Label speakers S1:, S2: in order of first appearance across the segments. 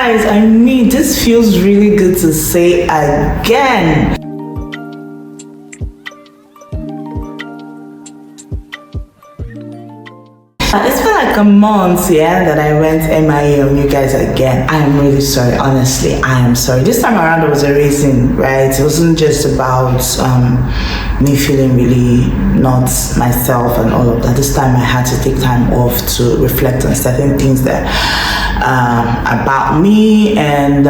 S1: guys, I mean, this feels really good to say again. It's been like a month, that I went MIA on you guys again. I am really sorry, honestly, I am sorry. This time around there was a reason, right? It wasn't just about me feeling really not myself and all of that. This time I had to take time off to reflect on certain things that about me, and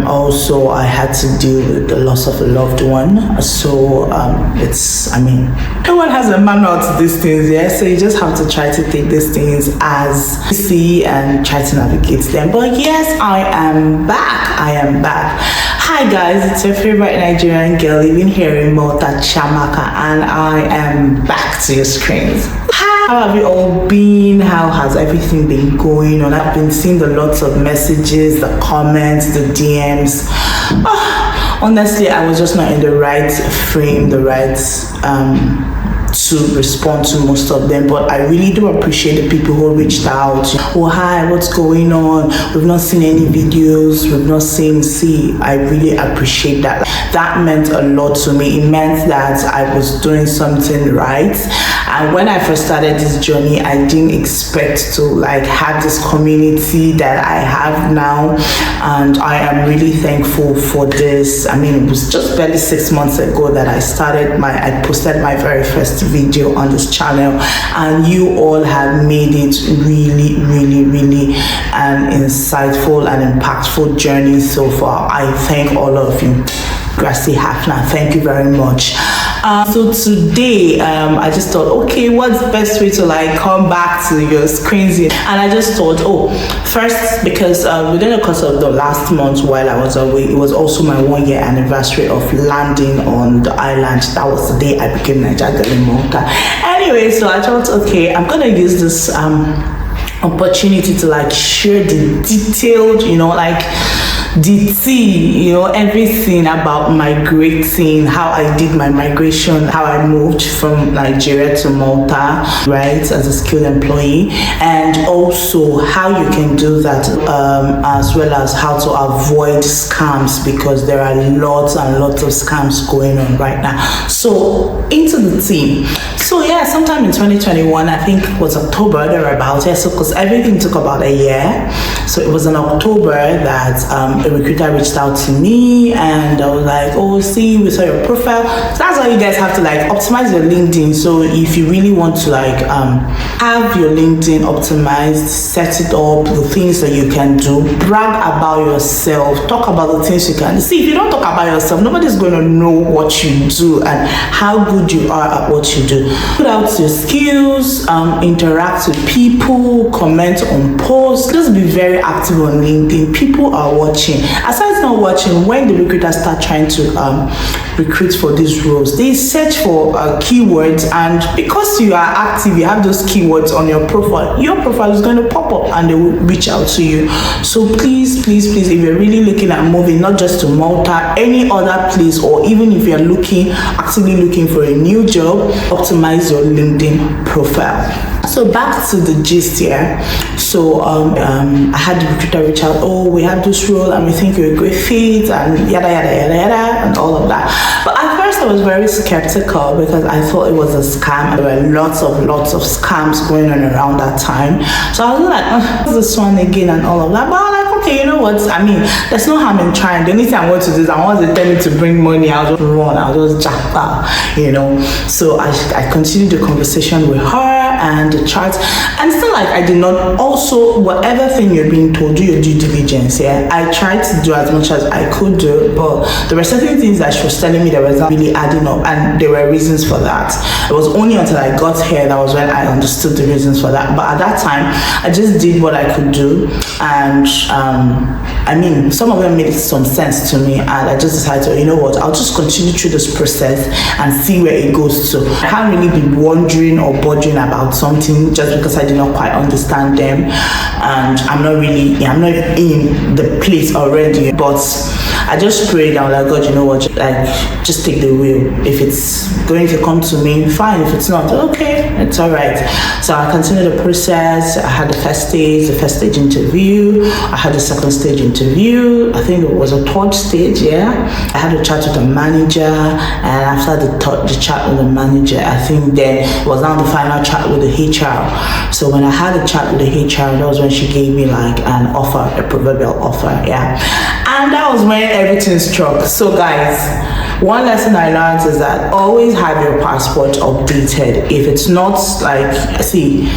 S1: also I had to deal with the loss of a loved one. So no one has a manual to these things, so you just have to try to take these things as you see and try to navigate them. But yes, I am back. Hi guys, it's your favorite Nigerian girl living here in Malta, Chamaka, and I am back to your screens. How have you all been? How has everything been going on? I've been seeing the lots of messages, the comments, the DMs. Honestly, I was just not in the right frame, to respond to most of them, but I really do appreciate the people who reached out. Oh, hi, what's going on? We've not seen any videos, we've not seen. I really appreciate that. That meant a lot to me. It meant that I was doing something right. And when I first started this journey, I didn't expect to have this community that I have now, and I am really thankful for this. I mean, it was just barely 6 months ago that I posted my very first video on this channel, and you all have made it really, really, really an insightful and impactful journey so far. I thank all of you. Gracie Hafner, thank you very much. So today, I just thought, okay, what's the best way to come back to your screens? And I just thought, first, because within the course of the last month while I was away, it was also my 1 year anniversary of landing on the island. That was the day I became Nigerian girl in Malta. Anyway, so I thought, okay, I'm gonna use this opportunity to share the detailed, the tea, everything about migrating, how I did my migration, how I moved from Nigeria to Malta, right, as a skilled employee, and also how you can do that, as well as how to avoid scams, because there are lots and lots of scams going on right now. So into the tea. So yeah, sometime in 2021, I think it was October, thereabouts, so because everything took about a year. So it was in October that a recruiter reached out to me, and I was like, we saw your profile. So that's why you guys have to optimize your LinkedIn. So if you really want to have your LinkedIn optimized, set it up, the things that you can do, brag about yourself, talk about the things you can see. If you don't talk about yourself, nobody's going to know what you do and how good you are at what you do. Put out your skills, interact with people, comment on posts, just be very active on LinkedIn. People are watching. Aside not watching, when the recruiters start trying to recruit for these roles, they search for keywords, and because you are active, you have those keywords on your profile is going to pop up and they will reach out to you. So please, if you're really looking at moving, not just to Malta, any other place, or even if you're actively looking for a new job, optimize your LinkedIn profile. So back to the gist here. So I had the recruiter reach out, we have this role and we think you're a great fit, and yada yada yada yada and all of that. But at first I was very skeptical because I thought it was a scam. There were lots of scams going on around that time. So I was like, what's this one again and all of that. But I'm like, okay, you know what? I mean, there's no harm in trying. The only thing I want to do is once they tell me to bring money, I'll just run, I'll just jack out, So I continued the conversation with her and the chart, and still I did not. Also, whatever thing you're being told, do your due diligence. I tried to do as much as I could do, but there were certain things that she was telling me that was not really adding up, and there were reasons for that. It was only until I got here that was when I understood the reasons for that. But at that time, I just did what I could do, and I mean, some of them made some sense to me, and I just decided to, I'll just continue through this process and see where it goes to. I can't really be wondering or bothering about something just because I did not quite understand them, and I'm not in the place already. But I just prayed. I was like, God, you know what? Like, just take the wheel. If it's going to come to me, fine. If it's not, okay, it's all right. So I continued the process. I had the first stage interview. I had the second stage interview. I think it was a third stage, yeah. I had a chat with the manager, and after the chat with the manager, I think then it was now the final chat with the HR. So when I had a chat with the HR, that was when she gave me like an offer, a proverbial offer, yeah. And that was when everything struck. So guys, one lesson I learned is that always have your passport updated. If it's not, like, see,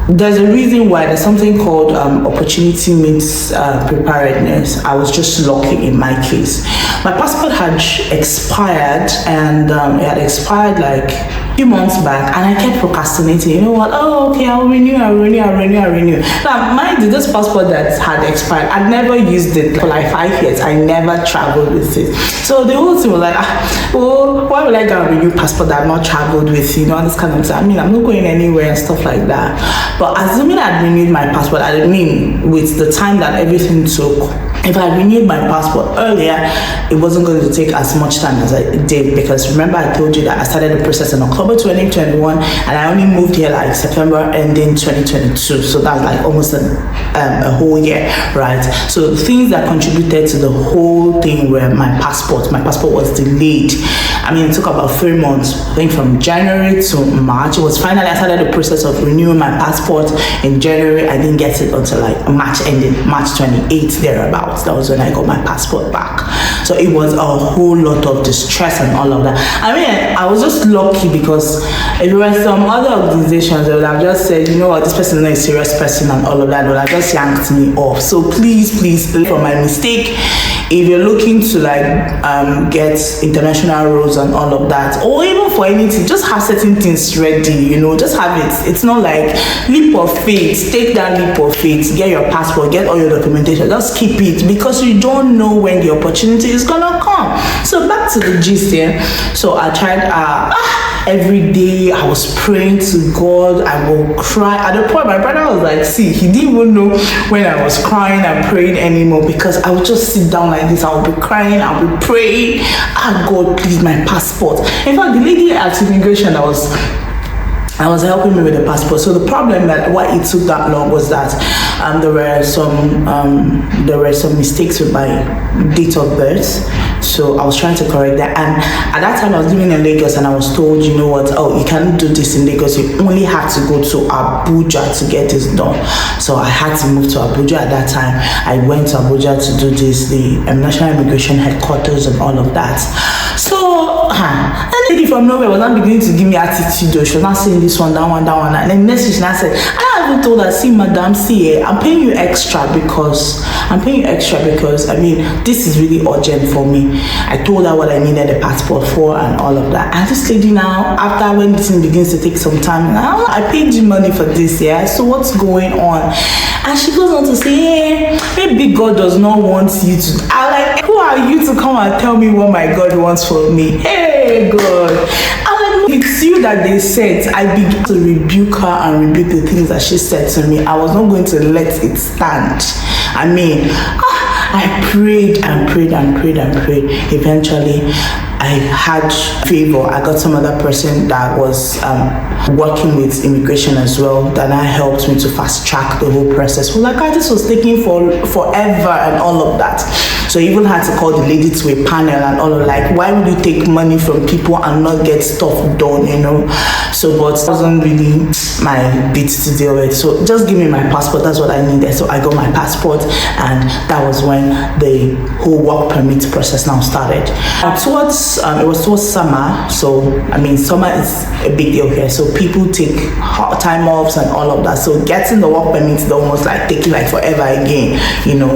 S1: there's a reason why. There's something called opportunity meets preparedness. I was just lucky in my case. My passport had expired, and it had expired like a few months back, and I kept procrastinating. You know what? Oh, okay, I'll renew. Now, mind you, this passport that had expired, I'd never used it for like 5 years. I never traveled with it. So the whole thing was like, well, why would I get a renew passport that I've not traveled with? You know, this kind of thing. I mean, I'm not going anywhere and stuff like that. But assuming I'd renewed my passport, I mean, with the time that everything took, if I renewed my passport earlier, it wasn't going to take as much time as I did, because remember I told you that I started the process in October 2021 and I only moved here like September ending 2022. So that's like almost a whole year, right? So the things that contributed to the whole thing were my passport. My passport was delayed. I mean, it took about 3 months, I think from January to March. It was finally, I started the process of renewing my passport in January. I didn't get it until like March ending, March 28th, thereabouts. That was when I got my passport back. So it was a whole lot of distress and all of that. I mean, I was just lucky, because if there were some other organizations that would have just said, you know what, this person is not a serious person and all of that, they would have just yanked me off. So please learn from my mistake. If you're looking to like get international roles and all of that, or even for anything, just have certain things ready, you know, just have it. It's not like leap of faith. Take that leap of faith, get your passport, get all your documentation, just keep it, because you don't know when the opportunity is gonna come. So back to the gist here. So I tried every day. I was praying to God. I will cry. At the point, my brother was like, see, he didn't even know when I was crying and praying anymore, because I would just sit down like this. I would be crying. I would be praying. God, please, my passport. In fact, the lady at immigration, I was helping me with the passport. So the problem that why it took that long was that there were some mistakes with my date of birth. So I was trying to correct that, and at that time I was living in Lagos, and I was told, you know what, oh, you can't do this in Lagos, you only have to go to Abuja to get this done. So I had to move to Abuja at that time. I went to Abuja to do this, the National Immigration Headquarters and all of that. So a lady from nowhere was not beginning to give me attitude, though. She was not saying this one, that one, and then next thing I said, I even told her, see, madam, see, I'm paying you extra because I mean, this is really urgent for me. I told her what I needed the passport for and all of that. And this lady now, after when this thing begins to take some time, now I paid you money for this, yeah, so what's going on? And she goes on to say, hey, maybe God does not want you to. I'm like, who are you to come and tell me what my God wants for me? Hey, God. I'm like, it's you that they sent. I began to rebuke her and rebuke the things that she said to me. I was not going to let it stand. I mean, I prayed and prayed and prayed and prayed. Eventually, I had favor. I got some other person that was working with immigration as well, that now helped me to fast track the whole process. Well, like, this was taking forever and all of that. So I even had to call the lady to a panel and all of, like, why would you take money from people and not get stuff done, you know? So, but it wasn't really my bit to deal with. So just give me my passport. That's what I needed. So I got my passport, and that was when the whole work permit process now started. It was towards summer. So I mean, summer is a big deal here. So people take time offs and all of that. So getting the work permit is almost like taking like forever again, you know.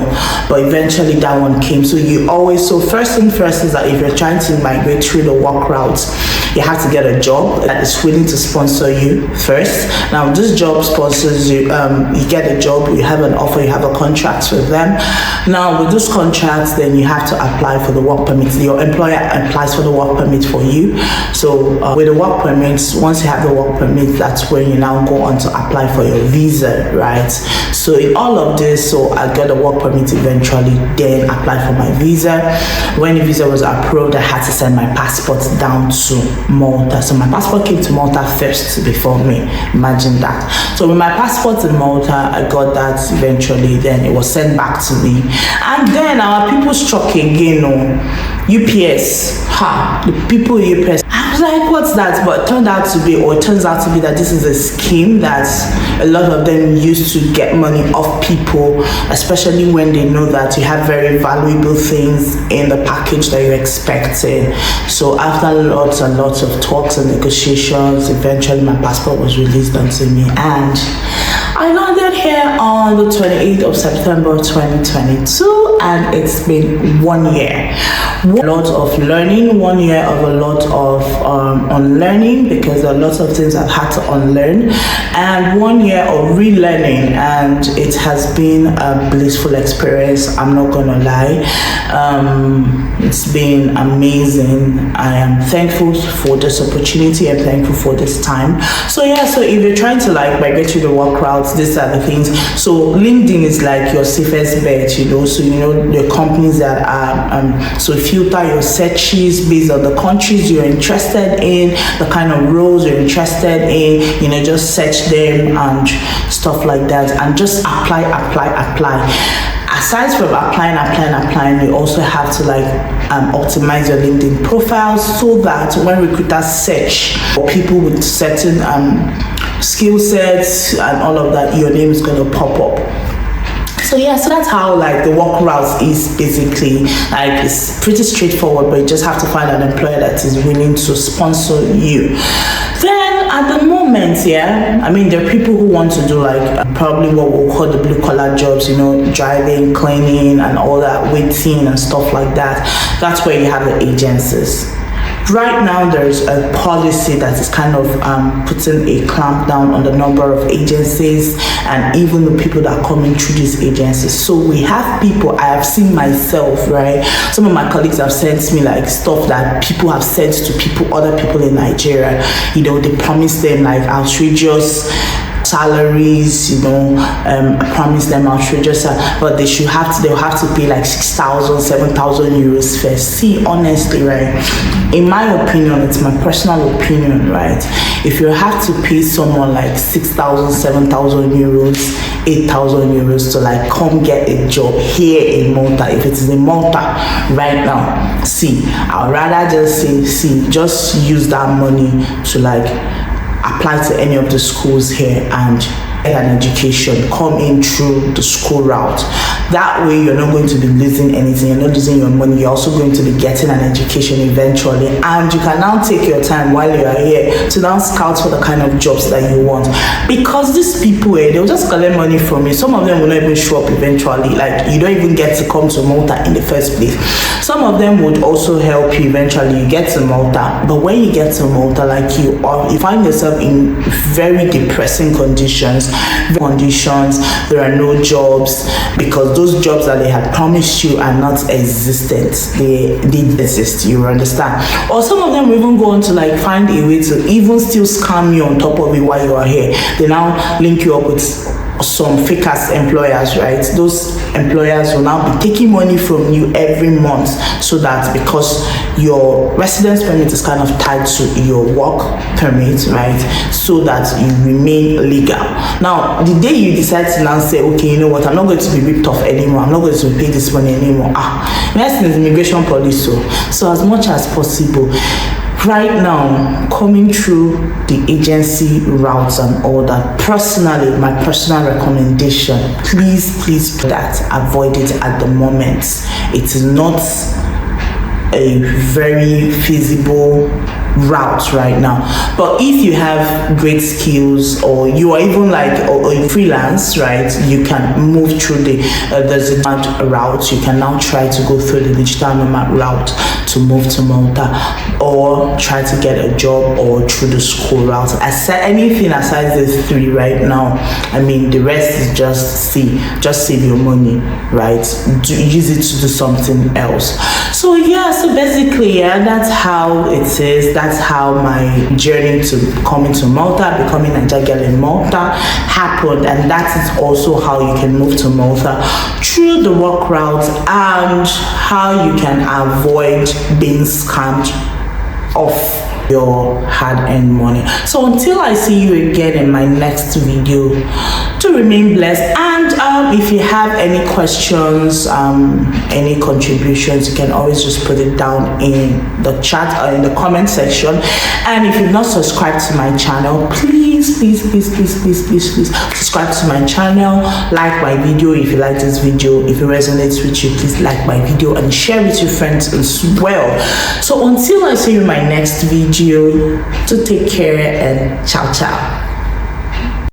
S1: But eventually that one came. So first thing first is that if you're trying to migrate through the work routes, you have to get a job that is willing to sponsor you first. Now this job sponsors you. You get a job, you have an offer, you have a contract with them. Now with those contracts, then you have to apply for the work permit. Your employer applies for the work permit for you. So with the work permits, once you have the work permit, that's when you now go on to apply for your visa, right? So in all of this, so I got a work permit eventually, then apply apply for my visa. When the visa was approved, I had to send my passport down to Malta. So my passport came to Malta first before me. Imagine that. So with my passport in Malta, I got that eventually. Then it was sent back to me. And then our people struck again. UPS. The people UPS. I was like, what's that? But it turns out to be that this is a scheme that a lot of them use to get money off people, especially when they know that you have very valuable things in the package that you're expecting. So after lots and lots of talks and negotiations, eventually my passport was released onto me, and I landed here on the 28th of September 2022, and it's been 1 year. A lot of learning, 1 year of a lot of unlearning, because there are lots of things I've had to unlearn, and 1 year of relearning, and it has been a blissful experience. I'm not gonna lie. It's been amazing. I am thankful for this opportunity. I'm thankful for this time. So yeah, so if you're trying to like migrate to the work route, these are the things. So LinkedIn is like your safest bet, so the companies that are so filter your searches based on the countries you're interested in, the kind of roles you're interested in, just search them and stuff like that, and just apply. Aside from applying, you also have to optimize your LinkedIn profile, so that when recruiters search for people with certain skill sets and all of that, your name is going to pop up. So yeah, so that's how the work route is basically. It's pretty straightforward, but you just have to find an employer that is willing to sponsor you. Then at the moment, there are people who want to do probably what we'll call the blue collar jobs, driving, cleaning and all that, waiting and stuff like that. That's where you have the agencies. Right now, there's a policy that is kind of putting a clamp down on the number of agencies and even the people that are coming through these agencies. So we have people, I have seen myself, right? Some of my colleagues have sent me stuff that people have sent to other people in Nigeria. They promise them outrageous salaries, promise them outrageous, but they'll have to pay 6,000, 7,000 euros first. See, honestly, right, in my opinion, it's my personal opinion, right, if you have to pay someone 6,000, 7,000 euros, 8,000 euros to come get a job here in Malta, if it is in Malta right now, I'd rather just use that money to apply to any of the schools here and get an education, come in through the school route. That way you're not going to be losing anything, you're not losing your money, you're also going to be getting an education eventually, and you can now take your time while you are here to now scout for the kind of jobs that you want. Because these people, they'll just collect money from you. Some of them will not even show up eventually, you don't even get to come to Malta in the first place. Some of them would also help you eventually, you get to Malta, but when you get to Malta, you find yourself in very depressing conditions, there are no jobs, because those jobs that they had promised you are not existent. They did exist, you understand? Or some of them will even go on to find a way to even still scam you on top of it while you are here. They now link you up with some fake ass employers, right? Those employers will now be taking money from you every month, so that because your residence permit is kind of tied to your work permit, right, so that you remain legal. Now the day you decide to now say, okay, you know what, I'm not going to be ripped off anymore, I'm not going to pay this money anymore, next thing is immigration police. So as much as possible right now, coming through the agency routes and all that, personally, my personal recommendation, please avoid it at the moment. It is not a very feasible route right now. But if you have great skills, or you are even or freelance, right, you can move through the designated route. You can now try to go through the digital nomad route to move to Malta, or try to get a job, or through the school route. Anything aside these three right now, the rest is just save your money, right? Use it to do something else. So yeah, so basically, that's how it is. that's how my journey to coming to Malta, becoming a Niger girl in Malta happened. And that is also how you can move to Malta through the work route, and how you can avoid being scammed off your hard-earned money. So until I see you again in my next video, to remain blessed. And if you have any questions, any contributions, you can always just put it down in the chat or in the comment section. And if you've not subscribed to my channel, please subscribe to my channel, like my video if you like this video. If it resonates with you, please like my video and share with your friends as well. So until I see you in my next video, to take care and ciao.